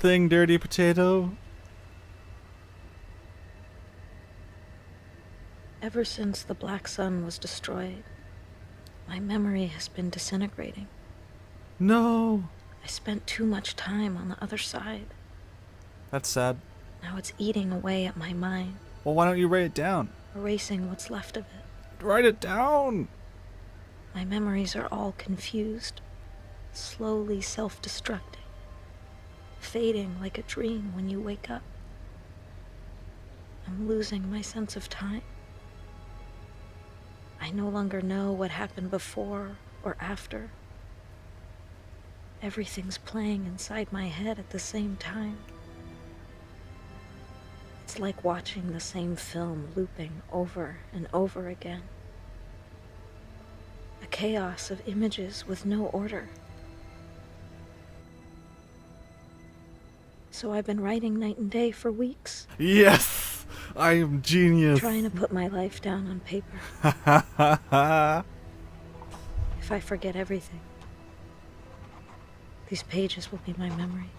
thing, dirty potato? Ever since the Black Sun was destroyed, my memory has been disintegrating. No. I spent too much time on the other side. That's sad. Now it's eating away at my mind. Well, why don't you write it down? Erasing what's left of it. Write it down! My memories are all confused, slowly self-destructing, fading like a dream when you wake up. I'm losing my sense of time. I no longer know what happened before or after. Everything's playing inside my head at the same time. It's like watching the same film looping over and over again. A chaos of images with no order. So I've been writing night and day for weeks. Yes! I am genius. Trying to put my life down on paper. If I forget everything, these pages will be my memory.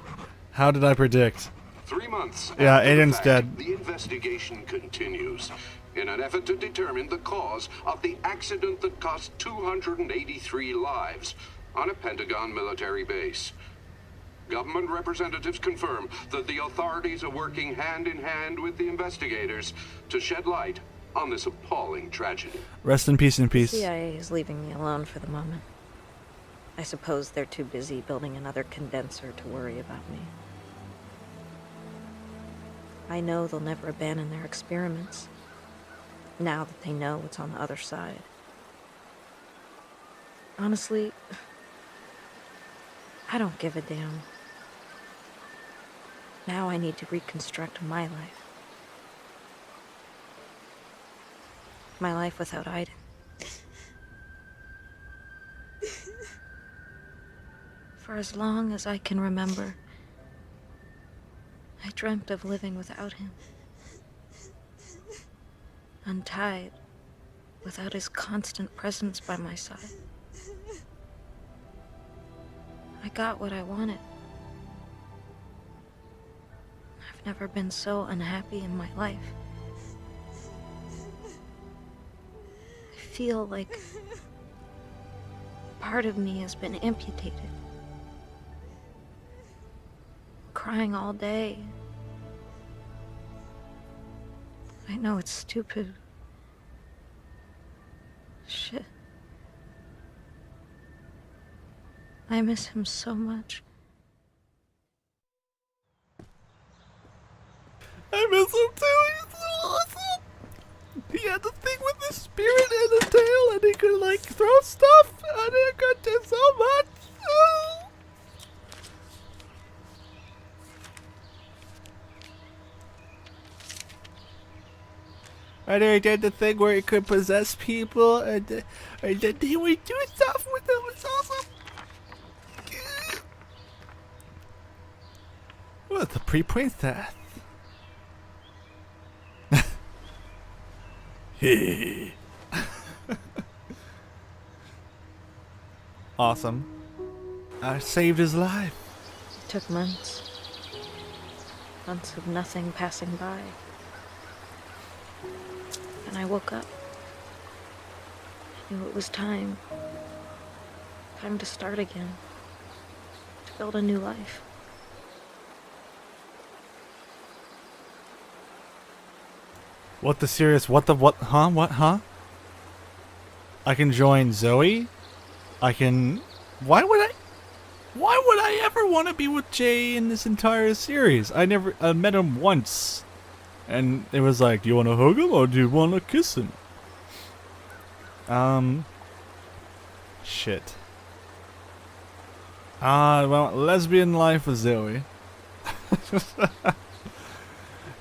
How did I predict? 3 months. Yeah, after the Aiden's fact, dead. The investigation continues in an effort to determine the cause of the accident that cost 283 lives on a Pentagon military base. Government representatives confirm that the authorities are working hand in hand with the investigators to shed light on this appalling tragedy. Rest in peace, in peace. CIA is leaving me alone for the moment. I suppose they're too busy building another condenser to worry about me. I know they'll never abandon their experiments, now that they know what's on the other side. Honestly, I don't give a damn. Now I need to reconstruct my life. My life without Aiden. For as long as I can remember, I dreamt of living without him. Untied, without his constant presence by my side. I got what I wanted. I've never been so unhappy in my life. I feel like part of me has been amputated. Crying all day. I know it's stupid. Shit. I miss him so much. I miss him too. He's so awesome. He had the thing with the spirit and the tail, and he could like throw stuff, and it could do so much. Oh. And he did the thing where he could possess people, and then he would do stuff with them. It's awesome. What, the Preprincess? Awesome. I saved his life. It took months. Months of nothing passing by. And I woke up. I knew it was time. Time to start again. To build a new life. What the serious? What the what? Huh? What? Huh? I can join Zoe. I can. Why would I? Why would I ever want to be with Jay in this entire series? I never met him once, and it was like, do you want to hug him or do you want to kiss him? Shit. Well, lesbian life with Zoe.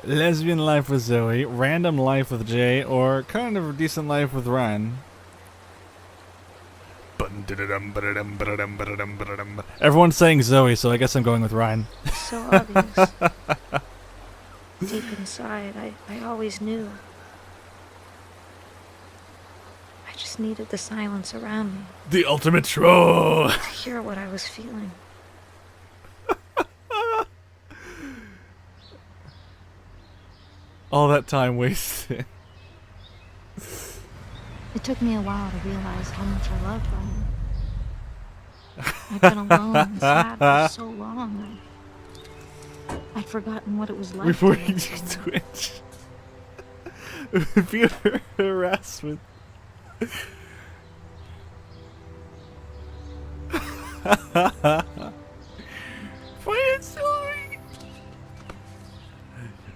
Lesbian life with Zoe, random life with Jay, or kind of a decent life with Ryan. Everyone's saying Zoe, so I guess I'm going with Ryan. So obvious. Deep inside, I always knew. I just needed the silence around me The ultimate troll! to hear what I was feeling. All that time wasted. It took me a while to realize how much I loved Ryan. I'd been alone and sad for so long. I'd forgotten what it was like to Reporting love to someone. Twitch. Viewer harassment.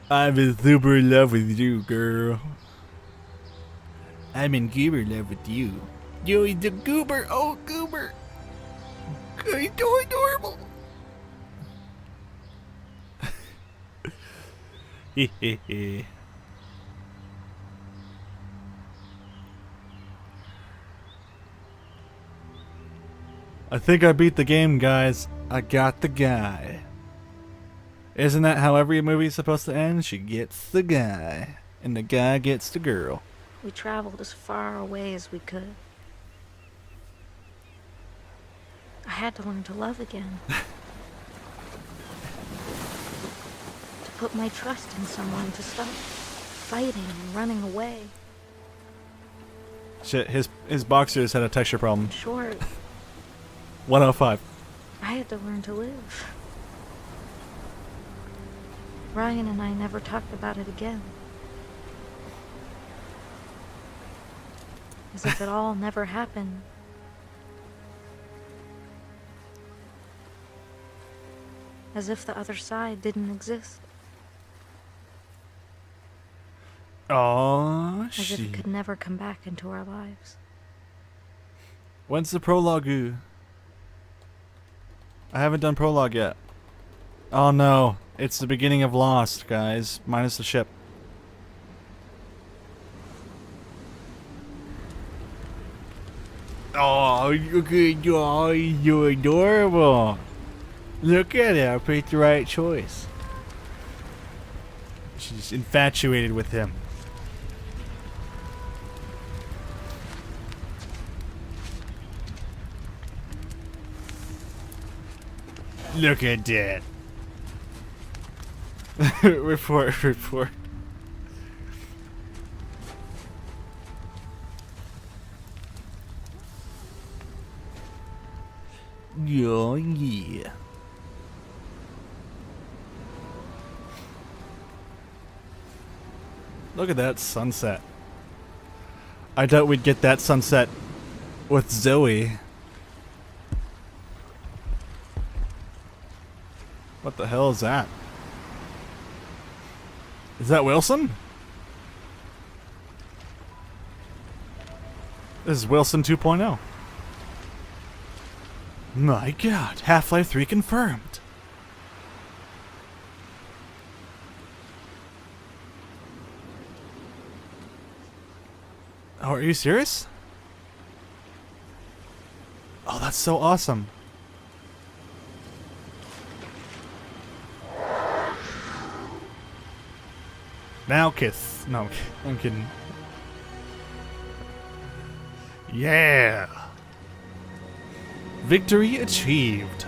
I'm in super love with you, girl. I'm in Goober love with you. Yo, the Goober. Oh, Goober. He's so adorable. Hehehe. I think I beat the game, guys. I got the guy. Isn't that how every movie's supposed to end? She gets the guy, and the guy gets the girl. We traveled as far away as we could. I had to learn to love again. To put my trust in someone, to stop fighting and running away. Shit, his boxers had a texture problem. In short, 105. I had to learn to live. Ryan and I never talked about it again. As if it all never happened. As if the other side didn't exist. Oh, As if it could never come back into our lives. When's the prologue? I haven't done prologue yet. Oh no, it's the beginning of Lost, guys. Minus the ship. Oh, look at you. Oh, you're adorable. Look at it. I picked the right choice. She's infatuated with him. Look at that. Report. Oh, yeah. Look at that sunset. I doubt we'd get that sunset with Zoe. What the hell is that? Is that Wilson? This is Wilson 2.0. My god, Half-Life 3 confirmed. Oh, are you serious? Oh, that's so awesome. Now kiss. No, I'm kidding. Yeah. Victory achieved.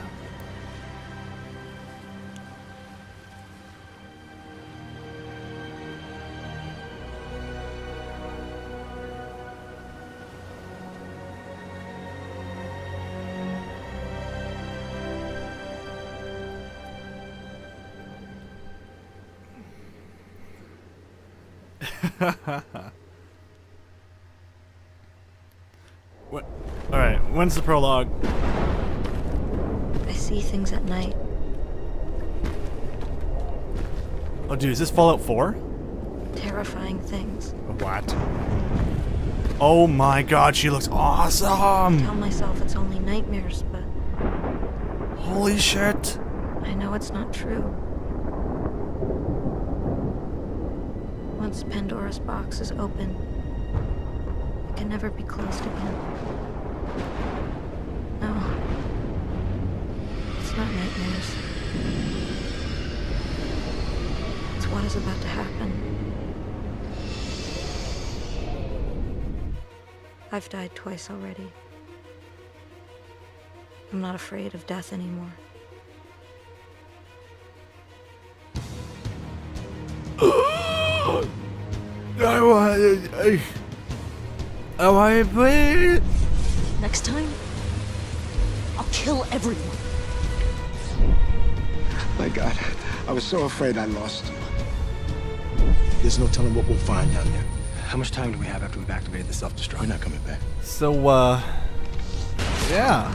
What? All right. When's the prologue? I see things at night. Oh, dude, is this Fallout 4? Terrifying things. What? Oh my god, she looks awesome! Tell myself it's only nightmares, but Holy shit! I know it's not true. Once Pandora's box is open, it can never be closed again. No. It's not nightmares. It's what is about to happen. I've died twice already. I'm not afraid of death anymore. Oh, I play. Next time, I'll kill everyone. My God, I was so afraid I lost you. There's no telling what we'll find down there. How much time do we have after we've activated the self-destruct? We're not coming back. So, yeah.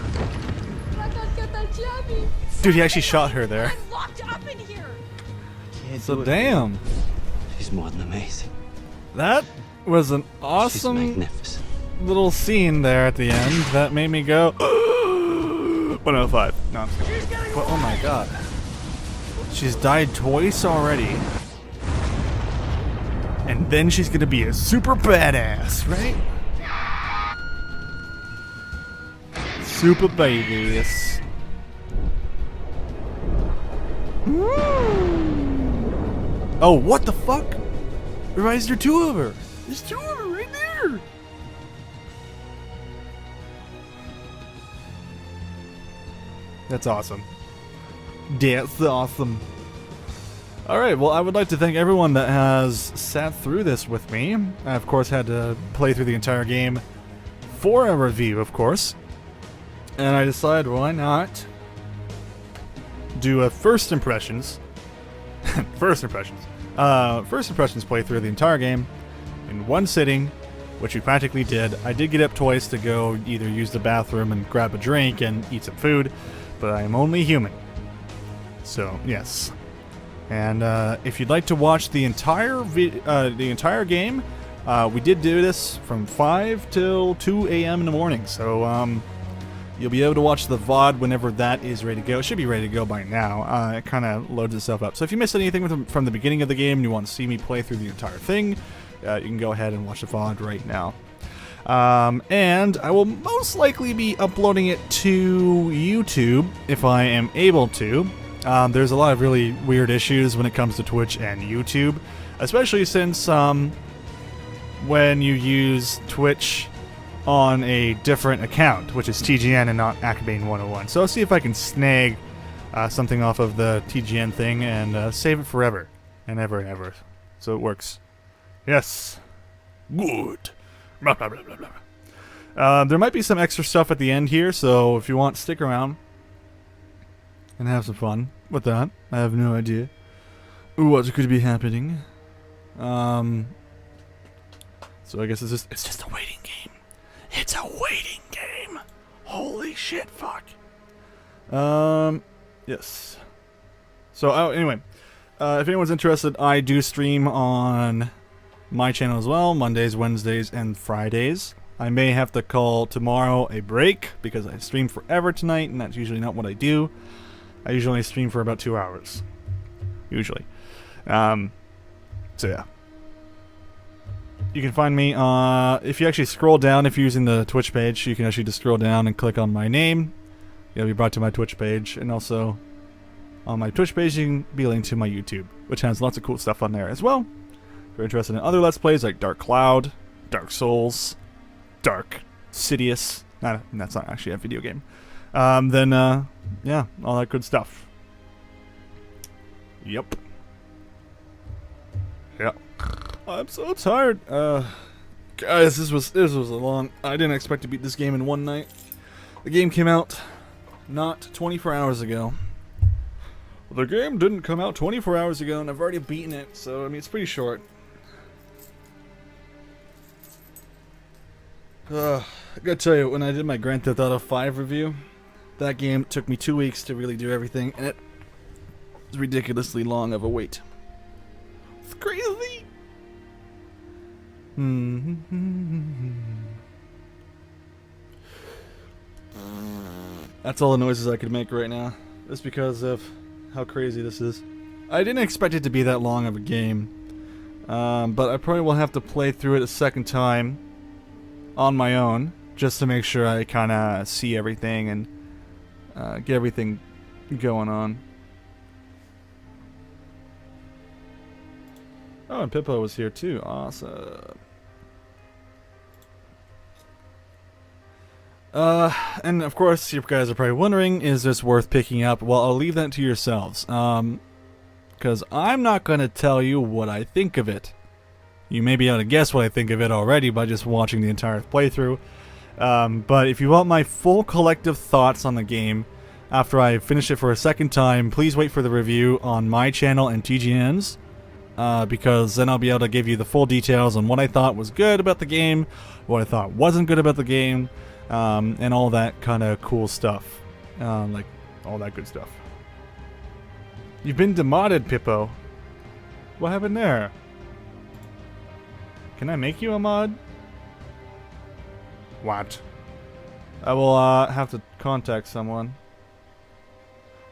Dude, he actually shot her there. I'm locked up in here. So, damn. She's more than amazing. That was an She's awesome magnificent. little scene there at the end that made me go 105. No, I'm just kidding. But, oh my god. She's died twice already. And then she's gonna be a super badass, right? Super badass. Oh, what the fuck? Why is there two of her? There's two of her right there. That's awesome. That's awesome. Alright, well, I would like to thank everyone that has sat through this with me. I, of course, had to play through the entire game for a review, of course. And I decided, why not do a first impressions. First impressions playthrough of the entire game in one sitting, which we practically did. I did get up twice to go either use the bathroom and grab a drink and eat some food, but I am only human. So, yes. And if you'd like to watch the entire game, we did do this from 5 till 2 a.m. in the morning. So you'll be able to watch the VOD whenever that is ready to go. It should be ready to go by now. It kind of loads itself up. So if you missed anything from the beginning of the game and you want to see me play through the entire thing, you can go ahead and watch the VOD right now. And I will most likely be uploading it to YouTube if I am able to. There's a lot of really weird issues when it comes to Twitch and YouTube, especially since when you use Twitch on a different account, which is TGN and not Acabane 101. So I'll see if I can snag something off of the TGN thing and save it forever and ever and ever. So it works. Yes. Good. Blah, blah, blah, blah, blah. There might be some extra stuff at the end here, so if you want, stick around and have some fun with that. I have no idea what could be happening. So I guess it's just a waiting game. It's a waiting game. Holy shit, fuck. Yes. So anyway, if anyone's interested, I do stream on my channel as well, Mondays, Wednesdays, and Fridays. I may have to call tomorrow a break because I stream forever tonight, and that's usually not what I do. I usually stream for about 2 hours. Usually. So yeah. You can find me, if you actually scroll down, if you're using the Twitch page, you can actually just scroll down and click on my name. You'll be brought to my Twitch page, and also on my Twitch page you can be linked to my YouTube, which has lots of cool stuff on there as well. If you're interested in other Let's Plays like Dark Cloud, Dark Souls, Dark Sidious, that's not actually a video game, then yeah, all that good stuff. Yep. Yep. I'm so tired. Guys, this was a long. I didn't expect to beat this game in one night. The game came out not 24 hours ago. The game didn't come out 24 hours ago, and I've already beaten it. So I mean, it's pretty short. I gotta tell you, when I did my Grand Theft Auto 5 review, that game took me 2 weeks to really do everything, and it was ridiculously long of a wait. It's crazy. That's all the noises I could make right now, just because of how crazy this is. I didn't expect it to be that long of a game, but I probably will have to play through it a second time on my own, just to make sure I kind of see everything and get everything going on. Oh, and Pippo was here too. Awesome. And of course, you guys are probably wondering, is this worth picking up? Well, I'll leave that to yourselves. Because I'm not going to tell you what I think of it. You may be able to guess what I think of it already by just watching the entire playthrough. But if you want my full collective thoughts on the game after I finish it for a second time, please wait for the review on my channel and TGN's. Because then I'll be able to give you the full details on what I thought was good about the game, what I thought wasn't good about the game, and all that kind of cool stuff. Like, all that good stuff. You've been demodded, Pippo. What happened there? Can I make you a mod? What? I will have to contact someone.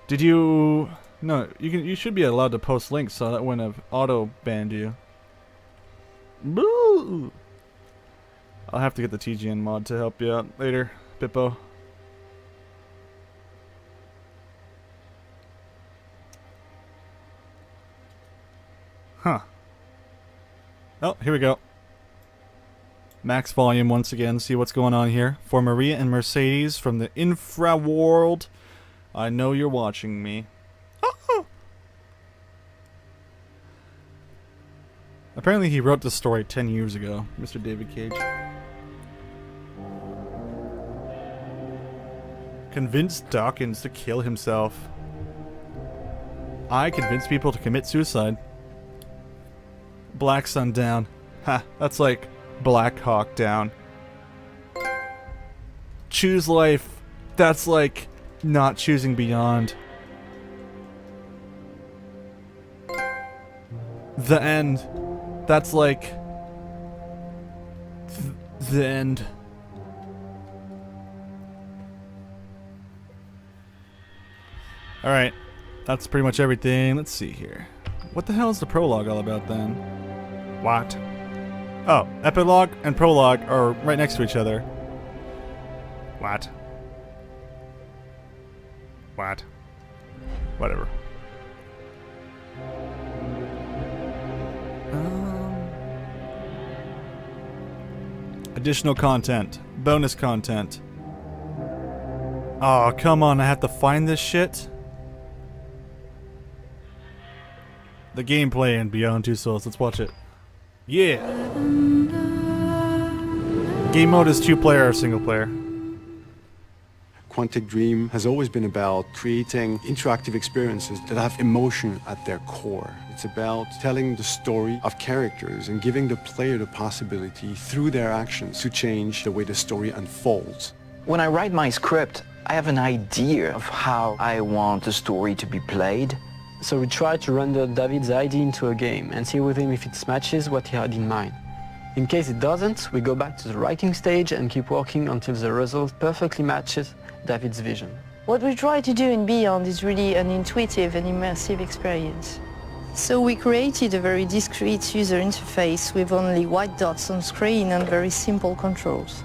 Did you... No, you should be allowed to post links, so that wouldn't have auto-banned you. Boo! I'll have to get the TGN mod to help you out later, Pippo. Huh. Oh, here we go. Max volume once again, see what's going on here. For Maria and Mercedes from the Infra World. I know you're watching me. Oh. Apparently he wrote this story 10 years ago, Mr. David Cage. Convinced Dawkins to kill himself. I convinced people to commit suicide. Black Sun down. Ha, that's like Black Hawk down. Choose life. That's like not choosing beyond. The end. That's like the end. Alright. That's pretty much everything. Let's see here. What the hell is the prologue all about then? What? Oh, epilogue and prologue are right next to each other. What? What? Whatever. Additional content. Bonus content. Oh, come on, I have to find this shit? The gameplay in Beyond Two Souls. Let's watch it. Yeah! Game mode is 2-player or single-player. Quantic Dream has always been about creating interactive experiences that have emotion at their core. It's about telling the story of characters and giving the player the possibility through their actions to change the way the story unfolds. When I write my script, I have an idea of how I want the story to be played. So we try to render David's idea into a game and see with him if it matches what he had in mind. In case it doesn't, we go back to the writing stage and keep working until the result perfectly matches David's vision. What we try to do in Beyond is really an intuitive and immersive experience. So we created a very discrete user interface with only white dots on screen and very simple controls.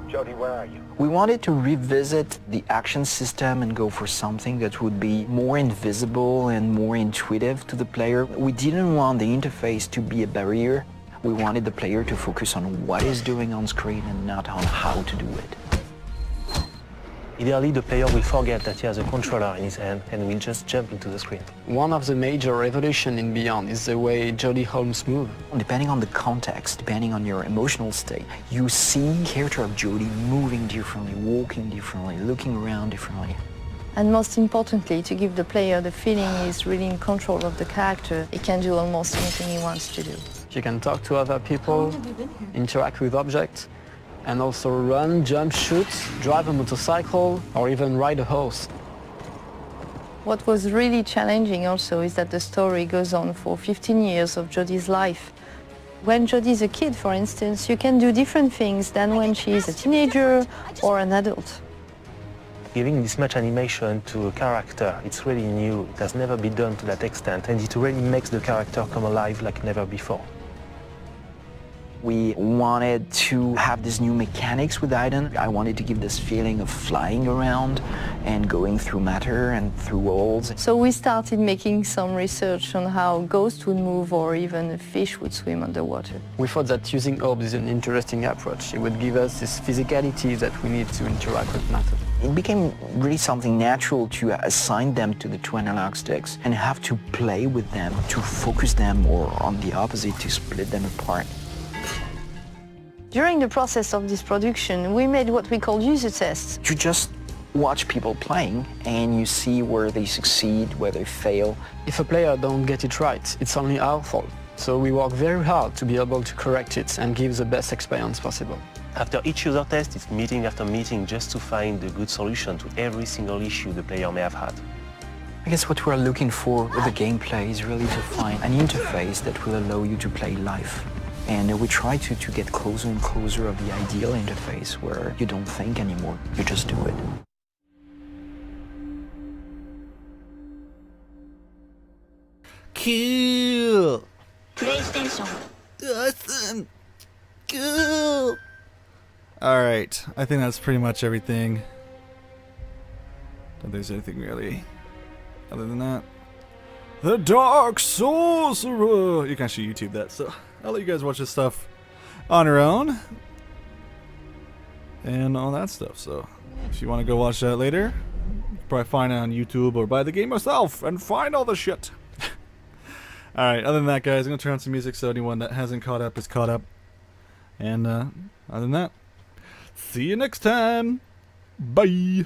Jody, where are you? We wanted to revisit the action system and go for something that would be more invisible and more intuitive to the player. We didn't want the interface to be a barrier. We wanted the player to focus on what he's doing on screen and not on how to do it. Ideally, the player will forget that he has a controller in his hand and will just jump into the screen. One of the major revolutions in Beyond is the way Jody Holmes moves. Depending on the context, depending on your emotional state, you see the character of Jody moving differently, walking differently, looking around differently. And most importantly, to give the player the feeling he's really in control of the character, he can do almost anything he wants to do. You can talk to other people, interact with objects, and also run, jump, shoot, drive a motorcycle, or even ride a horse. What was really challenging also is that the story goes on for 15 years of Jodie's life. When Jodie's a kid, for instance, you can do different things than when she's a teenager or an adult. Giving this much animation to a character, it's really new. It has never been done to that extent, and it really makes the character come alive like never before. We wanted to have these new mechanics with Aiden. I wanted to give this feeling of flying around and going through matter and through walls. So we started making some research on how ghosts would move or even a fish would swim underwater. We thought that using orbs is an interesting approach. It would give us this physicality that we need to interact with matter. It became really something natural to assign them to the two analog sticks and have to play with them to focus them, or on the opposite, to split them apart. During the process of this production, we made what we call user tests. You just watch people playing and you see where they succeed, where they fail. If a player don't get it right, it's only our fault. So we work very hard to be able to correct it and give the best experience possible. After each user test, it's meeting after meeting just to find a good solution to every single issue the player may have had. I guess what we're looking for with the gameplay is really to find an interface that will allow you to play live. And we try to get closer and closer of the ideal interface where you don't think anymore, you just do it. Cool. PlayStation. Awesome. Cool. Alright, I think that's pretty much everything. Don't think there's anything really other than that. The Dark Sorcerer! You can actually YouTube that, so I'll let you guys watch this stuff on your own. And all that stuff, so if you want to go watch that later, you can probably find it on YouTube or buy the game yourself and find all the shit. Alright, other than that, guys, I'm going to turn on some music so anyone that hasn't caught up is caught up. And other than that, see you next time. Bye.